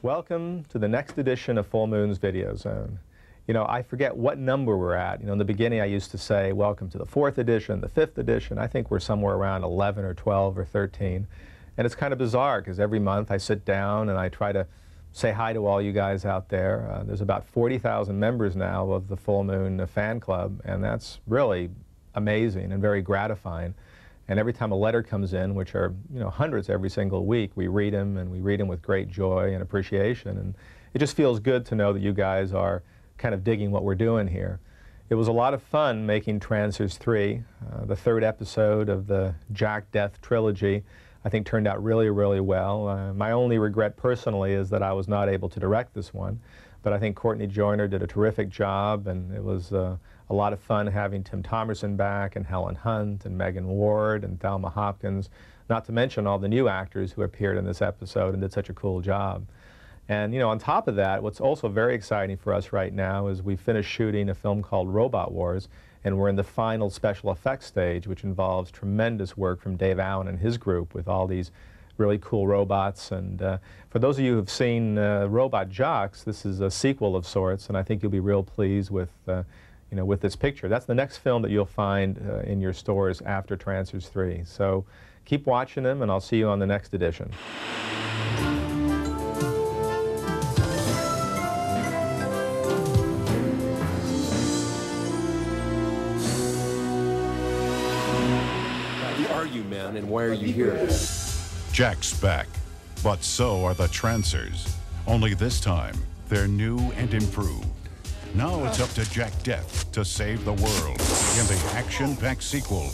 Welcome to the next edition of Full Moon's Videozone. You know, I forget what number we're at. You know, in the beginning I used to say, welcome to the 4th edition, the 5th edition. I think we're somewhere around 11 or 12 or 13. And it's kind of bizarre because every month I sit down and I try to say hi to all you guys out there. There's about 40,000 members now of the Full Moon fan club, and that's really amazing and very gratifying. And every time a letter comes in, which are, you know, hundreds every single week, we read them, and we read them with great joy and appreciation. And it just feels good to know that you guys are kind of digging what we're doing here. It was a lot of fun making Trancers 3. The 3rd episode of the Jack Death trilogy, I think, turned out really, really well. My only regret personally is that I was not able to direct this one. But I think Courtney Joyner did a terrific job, and it was a lot of fun having Tim Thomerson back, and Helen Hunt, and Megan Ward, and Thelma Hopkins, not to mention all the new actors who appeared in this episode and did such a cool job. And, you know, on top of that, what's also very exciting for us right now is we finished shooting a film called Robot Wars, and we're in the final special effects stage, which involves tremendous work from Dave Allen and his group with all these really cool robots. And for those of you who've seen Robot Jocks, this is a sequel of sorts, and I think you'll be real pleased with, you know, with this picture. That's the next film that you'll find in your stores after Trancers 3. So keep watching them, and I'll see you on the next edition. Who are you, man, and why are you here? Jack's back, but so are the Trancers. Only this time, they're new and improved. Now it's up to Jack Death to save the world in the action-packed sequel,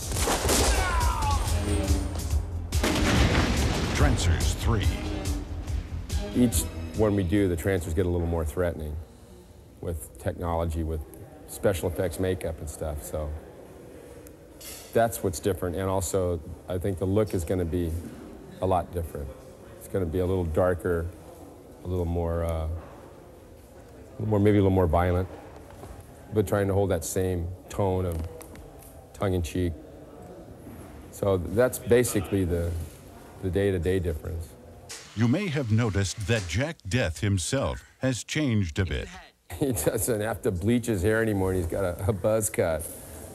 Trancers 3. Each one we do, the Trancers get a little more threatening with technology, with special effects makeup and stuff, so that's what's different. And also, I think the look is going to be a lot different. It's going to be a little darker, a little more, maybe a little more violent, but trying to hold that same tone of tongue-in-cheek. So that's basically the day-to-day difference. You may have noticed that Jack Death himself has changed a bit. He doesn't have to bleach his hair anymore, and he's got a buzz cut.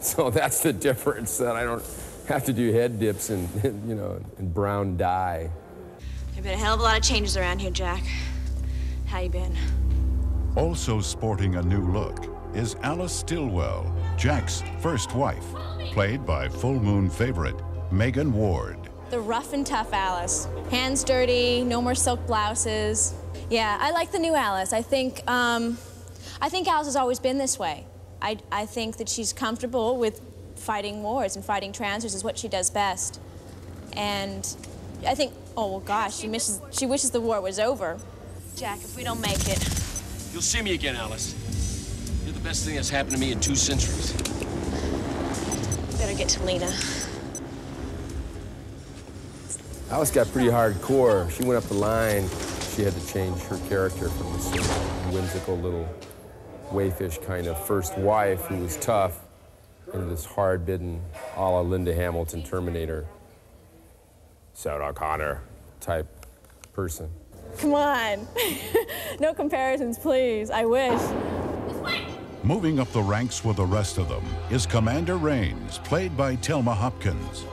So that's the difference, that I don't have to do head dips and you know, in brown dye. There've been a hell of a lot of changes around here, Jack. How you been? Also sporting a new look is Alice Stillwell, Jack's first wife, played by Full Moon favorite Megan Ward. The rough and tough Alice. Hands dirty, no more silk blouses. Yeah, I like the new Alice. I think Alice has always been this way. I think that she's comfortable with fighting wars, and fighting Trancers is what she does best. And I think, oh, well, gosh, she wishes the war was over. Jack, if we don't make it... You'll see me again, Alice. You're the best thing that's happened to me in 2 centuries. Better get to Lena. Alice got pretty hardcore. She went up the line. She had to change her character from this whimsical little wayfish kind of first wife who was tough into this hard-bitten, a la Linda Hamilton Terminator, Sarah Connor type person. Come on. No comparisons, please. I wish. Moving up the ranks with the rest of them is Commander Raines, played by Thelma Hopkins.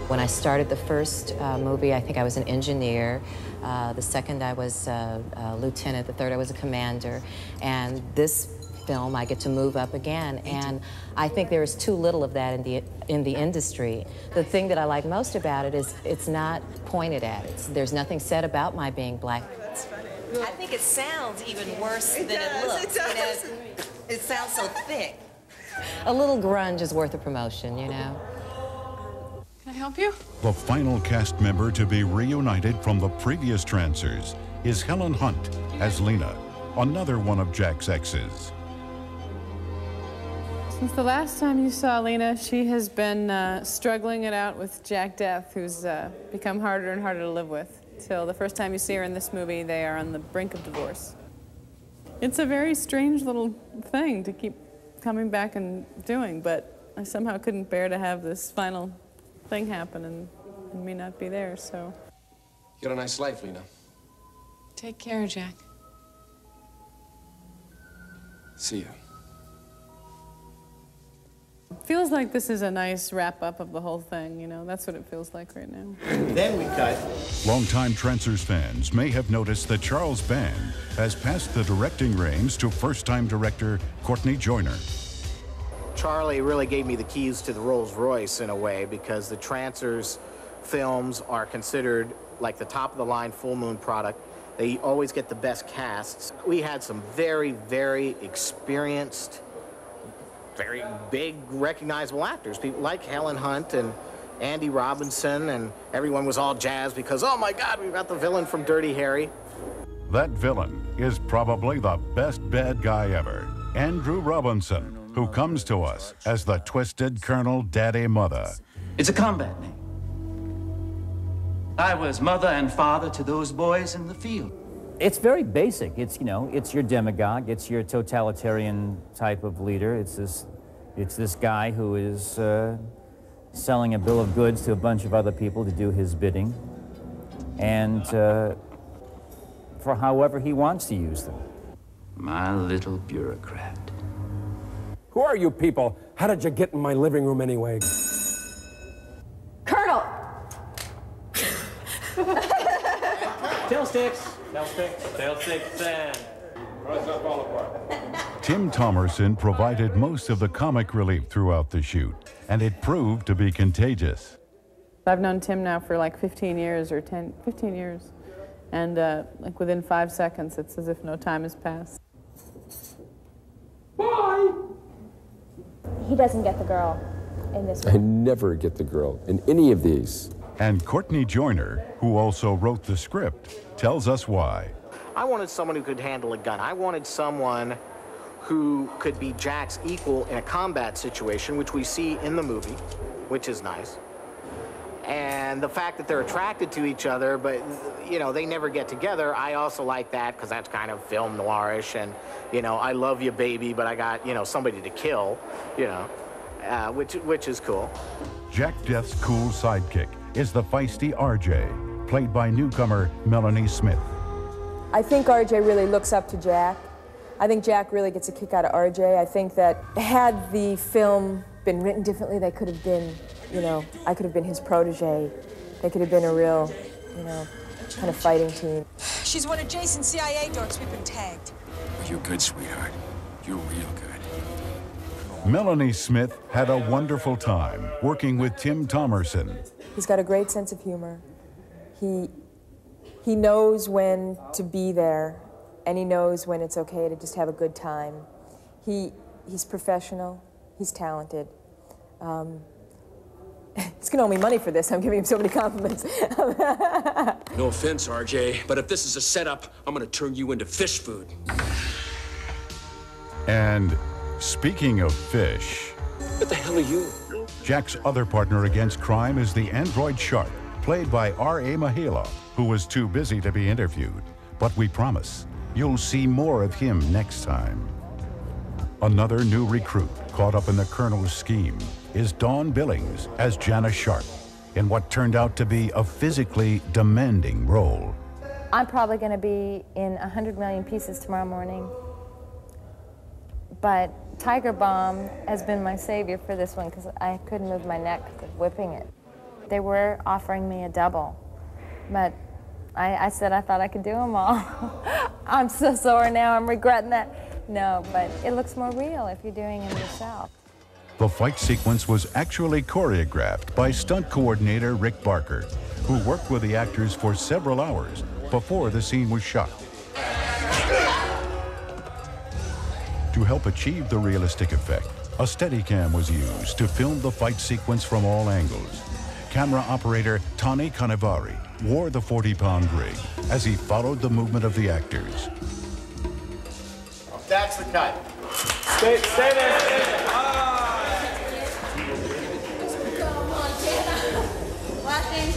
When I started the first movie, I think I was an engineer. The second, I was a lieutenant. The third, I was a commander. And this film, I get to move up again. And I think there is too little of that in the industry. The thing that I like most about it is it's not pointed at. There's nothing said about my being black. That's funny. I think it sounds even worse than it looks. It does. It sounds so thick. A little grunge is worth a promotion, you know. Can I help you? The final cast member to be reunited from the previous Trancers is Helen Hunt as Lena, another one of Jack's exes. Since the last time you saw Lena, she has been struggling it out with Jack Death, who's become harder and harder to live with. Till the first time you see her in this movie, they are on the brink of divorce. It's a very strange little thing to keep coming back and doing, but I somehow couldn't bear to have this final thing happen and me not be there, so. You got a nice life, Lena. Take care, Jack. See ya. Feels like this is a nice wrap-up of the whole thing, you know? That's what it feels like right now. Then we cut. Longtime Trancers fans may have noticed that Charles Band has passed the directing reins to first-time director Courtney Joyner. Charlie really gave me the keys to the Rolls Royce in a way, because the Trancers films are considered like the top-of-the-line full moon product. They always get the best casts. We had some very, very experienced, very big, recognizable actors. People like Helen Hunt and Andy Robinson, and everyone was all jazzed because, oh my God, we've got the villain from Dirty Harry. That villain is probably the best bad guy ever, Andrew Robinson, who comes to us as the Twisted Colonel Daddy Mother. It's a combat name. I was mother and father to those boys in the field. It's very basic. It's, you know, it's your demagogue. It's your totalitarian type of leader. It's this guy who is selling a bill of goods to a bunch of other people to do his bidding, and for however he wants to use them. My little bureaucrat. Who are you people? How did you get in my living room anyway? Colonel! Tail sticks, tail sticks, and... Tim Thomerson provided most of the comic relief throughout the shoot, and it proved to be contagious. I've known Tim now for like 15 years or 15 years. And like within 5 seconds, it's as if no time has passed. Bye! He doesn't get the girl in this I never get the girl in any of these. And Courtney Joyner, who also wrote the script, tells us why. I wanted someone who could handle a gun. I wanted someone who could be Jack's equal in a combat situation, which we see in the movie, which is nice. And the fact that they're attracted to each other, but, you know, they never get together, I also like that, because that's kind of film noirish, and, you know, I love you, baby, but I got, you know, somebody to kill, you know, which is cool. Jack Death's cool sidekick is the feisty RJ, played by newcomer Melanie Smith. I think RJ really looks up to Jack. I think Jack really gets a kick out of RJ. I think that had the film been written differently, they could have been, you know, I could have been his protege. They could have been a real, you know, kind of fighting team. She's one of Jason's CIA dorks. We've been tagged. You're good, sweetheart. You're real good. Melanie Smith had a wonderful time working with Tim Thomerson. He's got a great sense of humor. He knows when to be there, and he knows when it's okay to just have a good time. He's professional. He's talented. He's gonna owe me money for this. I'm giving him so many compliments. No offense, RJ, but if this is a setup, I'm gonna turn you into fish food. And speaking of fish... What the hell are you? Jack's other partner against crime is the android shark, played by R.A. Mahela, who was too busy to be interviewed. But we promise, you'll see more of him next time. Another new recruit caught up in the Colonel's scheme is Dawn Billings as Janice Sharp, in what turned out to be a physically demanding role. I'm probably going to be in 100 million pieces tomorrow morning. But Tiger Bomb has been my savior for this one because I couldn't move my neck because of whipping it. They were offering me a double, but I said I thought I could do them all. I'm so sore now, I'm regretting that. No, but it looks more real if you're doing it yourself. The fight sequence was actually choreographed by stunt coordinator Rick Barker, who worked with the actors for several hours before the scene was shot. To help achieve the realistic effect, a Steadicam was used to film the fight sequence from all angles. Camera operator Tani Canavari wore the 40-pound rig as he followed the movement of the actors. That's the cut. Stay there, stay there.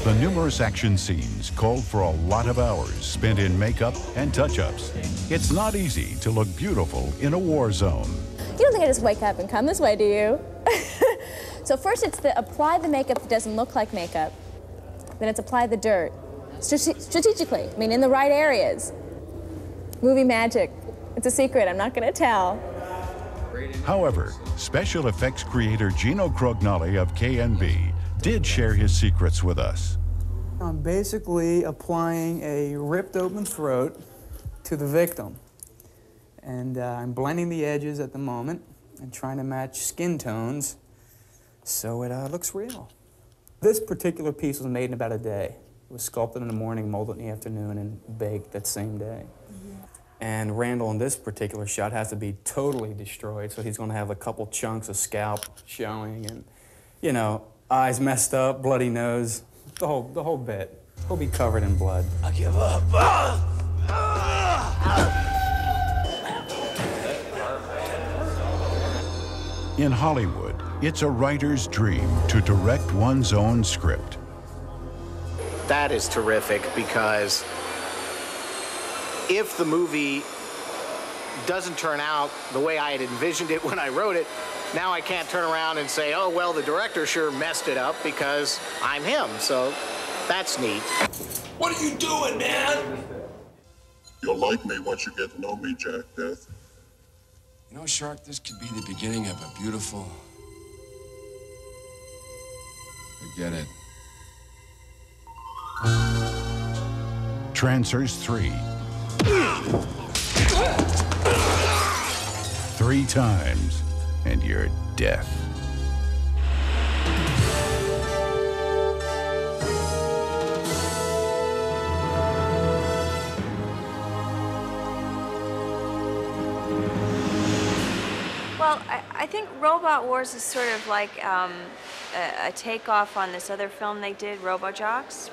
The numerous action scenes called for a lot of hours spent in makeup and touch-ups. It's not easy to look beautiful in a war zone. You don't think I just wake up and come this way, do you? So first it's apply the makeup that doesn't look like makeup. Then it's apply the dirt. Strategically, I mean in the right areas. Movie magic. It's a secret, I'm not gonna tell. However, special effects creator Gino Crognoli of KNB did share his secrets with us. I'm basically applying a ripped open throat to the victim. And I'm blending the edges at the moment and trying to match skin tones so it looks real. This particular piece was made in about a day. It was sculpted in the morning, molded in the afternoon, and baked that same day. And Randall in this particular shot has to be totally destroyed, so he's going to have a couple chunks of scalp showing and, you know, eyes messed up, bloody nose, the whole bit. He'll be covered in blood. I give up. In Hollywood, it's a writer's dream to direct one's own script. That is terrific, because if the movie doesn't turn out the way I had envisioned it when I wrote it, now I can't turn around and say, oh, well, the director sure messed it up because I'm him. So that's neat. What are you doing, man? You'll like me once you get to know me, Jack Death. You know, Shark, this could be the beginning of a beautiful... Forget it. Trancers 3. 3 times, and you're deaf. Well, I think Robot Wars is sort of like a takeoff on this other film they did, RoboJocks.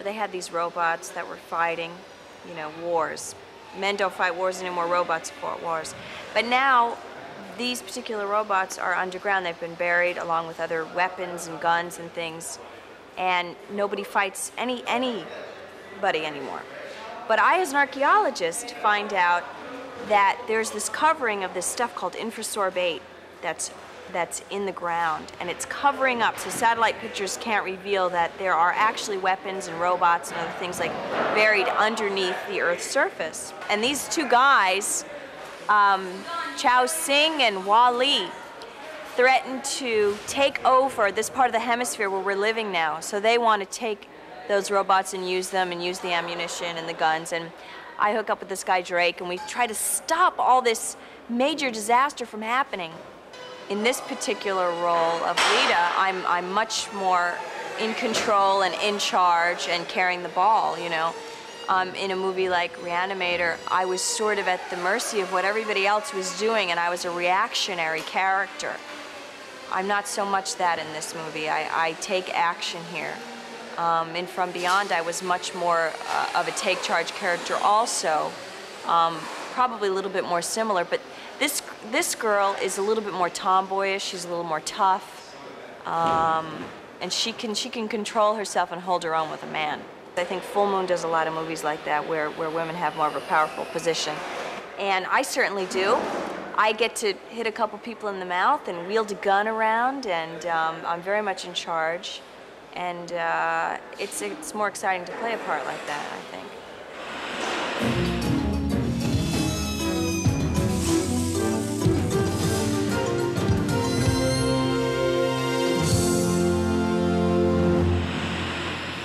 They had these robots that were fighting, you know, wars. Men don't fight wars anymore, robots fought wars. But now, these particular robots are underground. They've been buried along with other weapons and guns and things, and nobody fights anybody anymore. But I, as an archaeologist, find out that there's this covering of this stuff called infrasorbate that's in the ground, and it's covering up, so satellite pictures can't reveal that there are actually weapons and robots and other things like buried underneath the Earth's surface. And these two guys, Chow Sing and Wally, threatened to take over this part of the hemisphere where we're living now. So they want to take those robots and use them and use the ammunition and the guns. And I hook up with this guy Drake, and we try to stop all this major disaster from happening. In this particular role of Lita, I'm much more in control and in charge and carrying the ball, you know. In a movie like Reanimator, I was sort of at the mercy of what everybody else was doing, and I was a reactionary character. I'm not so much that in this movie. I take action here. In From Beyond, I was much more of a take-charge character also, probably a little bit more similar, but this girl is a little bit more tomboyish. She's a little more tough, and she can control herself and hold her own with a man. I think Full Moon does a lot of movies like that where women have more of a powerful position, and I certainly do. I get to hit a couple people in the mouth and wield a gun around, and I'm very much in charge, and it's more exciting to play a part like that, I think.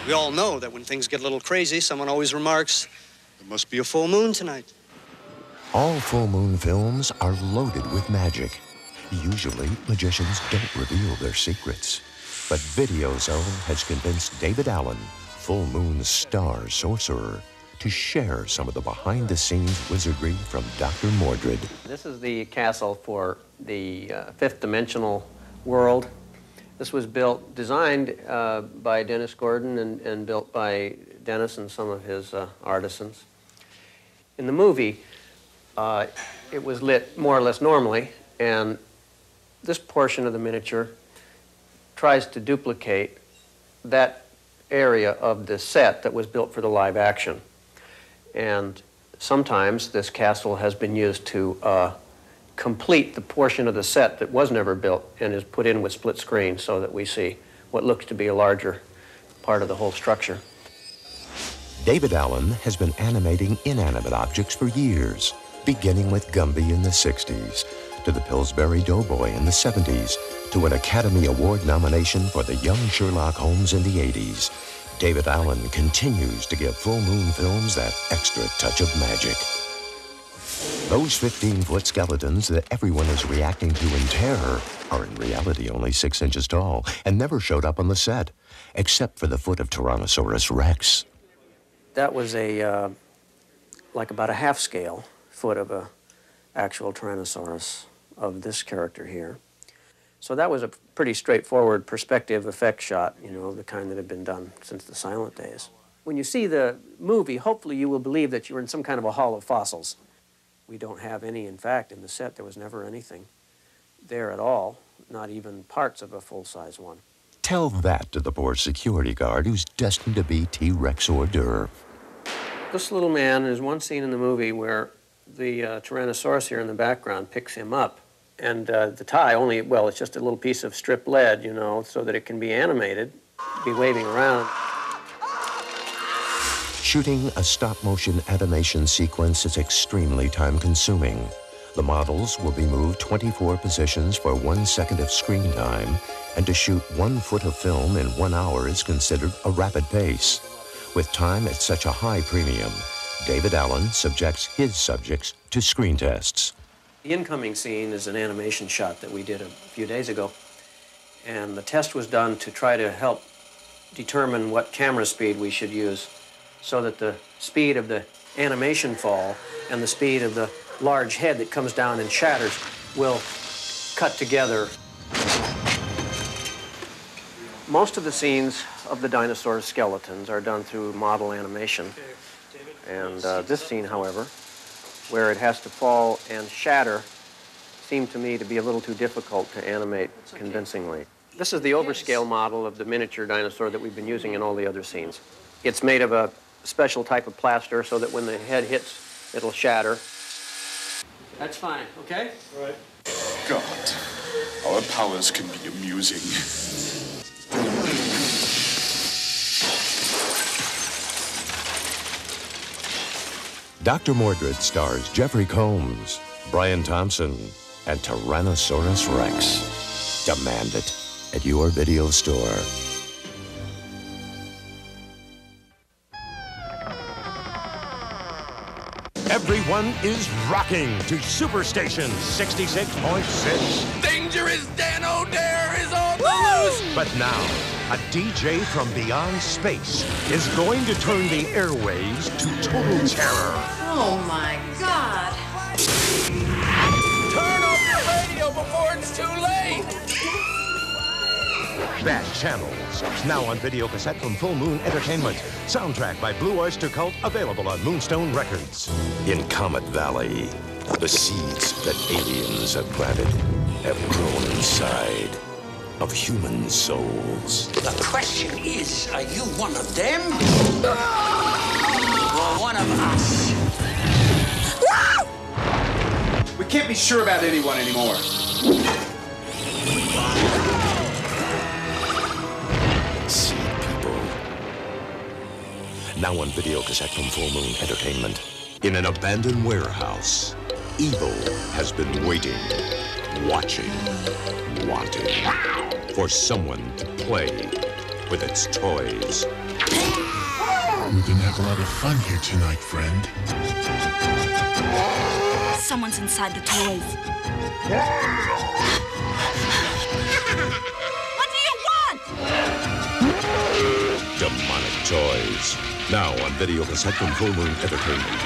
We all know that when things get a little crazy, someone always remarks, there must be a full moon tonight. All full moon films are loaded with magic. Usually, magicians don't reveal their secrets. But Videozone has convinced David Allen, Full Moon's star sorcerer, to share some of the behind-the-scenes wizardry from Dr. Mordred. This is the castle for the fifth dimensional world. This was designed by Dennis Gordon and built by Dennis and some of his artisans. In the movie, it was lit more or less normally, and this portion of the miniature tries to duplicate that area of the set that was built for the live action. And sometimes this castle has been used to complete the portion of the set that was never built and is put in with split screen so that we see what looks to be a larger part of the whole structure. David Allen has been animating inanimate objects for years, beginning with Gumby in the 60s, to the Pillsbury Doughboy in the 70s, to an Academy Award nomination for the young Sherlock Holmes in the 80s. David Allen continues to give Full Moon Films that extra touch of magic. Those 15-foot skeletons that everyone is reacting to in terror are in reality only 6 inches tall and never showed up on the set, except for the foot of Tyrannosaurus Rex. That was like about a half-scale foot of a actual Tyrannosaurus of this character here. So that was a pretty straightforward perspective effect shot, you know, the kind that had been done since the silent days. When you see the movie, hopefully you will believe that you're in some kind of a hall of fossils. We don't have any, in fact, in the set. There was never anything there at all, not even parts of a full-size one. Tell that to the poor security guard who's destined to be T-Rex hors d'oeuvre. This little man, there's one scene in the movie where the Tyrannosaurus here in the background picks him up. And the tie only, well, it's just a little piece of strip lead, you know, so that it can be animated, be waving around. Shooting a stop-motion animation sequence is extremely time-consuming. The models will be moved 24 positions for 1 second of screen time, and to shoot 1 foot of film in 1 hour is considered a rapid pace. With time at such a high premium, David Allen subjects his subjects to screen tests. The incoming scene is an animation shot that we did a few days ago, and the test was done to try to help determine what camera speed we should use so that the speed of the animation fall and the speed of the large head that comes down and shatters will cut together. Most of the scenes of the dinosaur skeletons are done through model animation. And this scene, however, where it has to fall and shatter, seemed to me to be a little too difficult to animate convincingly. This is the overscale model of the miniature dinosaur that we've been using in all the other scenes. It's made of a special type of plaster so that when the head hits, it'll shatter. That's fine, okay? Right. God, our powers can be amusing. Dr. Mordred stars Jeffrey Combs, Brian Thompson, and Tyrannosaurus Rex. Demand it at your video store. Everyone is rocking to Superstation 66.6. Dangerous Dan O'Dare is on the loose! But now, a DJ from beyond space is going to turn the airwaves to total terror. Oh my God. Turn off your radio before it's too late! Bad Channels, now on video cassette from Full Moon Entertainment. Soundtrack by Blue Oyster Cult, available on Moonstone Records. In Comet Valley, the seeds that aliens have planted have grown inside of human souls. The question is, are you one of them? Or one of us? We can't be sure about anyone anymore. Seed people. Now on video cassette from Full Moon Entertainment. In an abandoned warehouse, evil has been waiting, watching, wanting for someone to play with its toys. We're gonna have a lot of fun here tonight, friend. Someone's inside the toys. What do you want? Demonic toys. Now on video cassette from Full Moon Entertainment.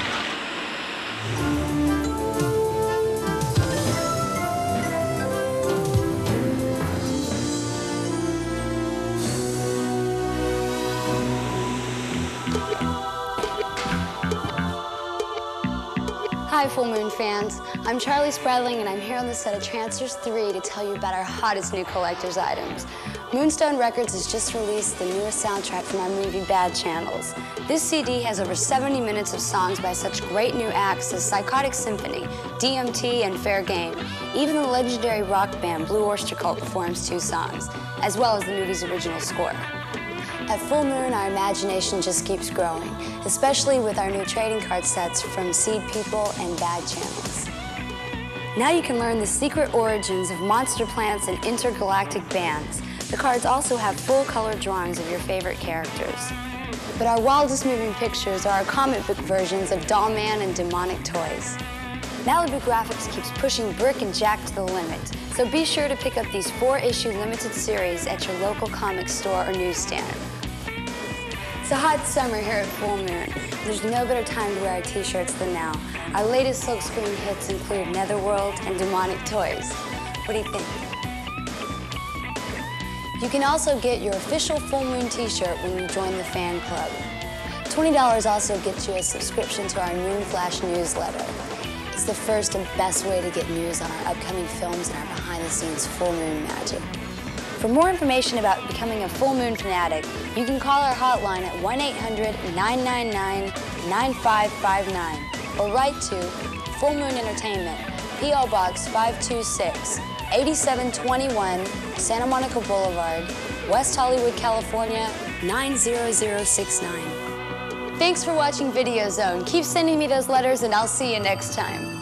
Hi, Full Moon fans. I'm Charlie Spradling, and I'm here on the set of Trancers 3 to tell you about our hottest new collector's items. Moonstone Records has just released the newest soundtrack from our movie Bad Channels. This CD has over 70 minutes of songs by such great new acts as Psychotic Symphony, DMT, and Fair Game. Even the legendary rock band Blue Oyster Cult performs 2 songs, as well as the movie's original score. At Full Moon, our imagination just keeps growing, especially with our new trading card sets from Seed People and Bad Channels. Now you can learn the secret origins of monster plants and intergalactic bands. The cards also have full-color drawings of your favorite characters. But our wildest moving pictures are our comic book versions of Doll Man and demonic toys. Malibu Graphics keeps pushing Brick and Jack to the limit, so be sure to pick up these 4-issue limited series at your local comic store or newsstand. It's a hot summer here at Full Moon. There's no better time to wear our t-shirts than now. Our latest silkscreen hits include Netherworld and Demonic Toys. What do you think? You can also get your official Full Moon t-shirt when you join the fan club. $20 also gets you a subscription to our Moon Flash newsletter. It's the first and best way to get news on our upcoming films and our behind-the-scenes Full Moon magic. For more information about becoming a Full Moon fanatic, you can call our hotline at 1-800-999-9559 or write to Full Moon Entertainment, P.O. Box 526, 8721 Santa Monica Boulevard, West Hollywood, California, 90069. Thanks for watching Videozone. Keep sending me those letters and I'll see you next time.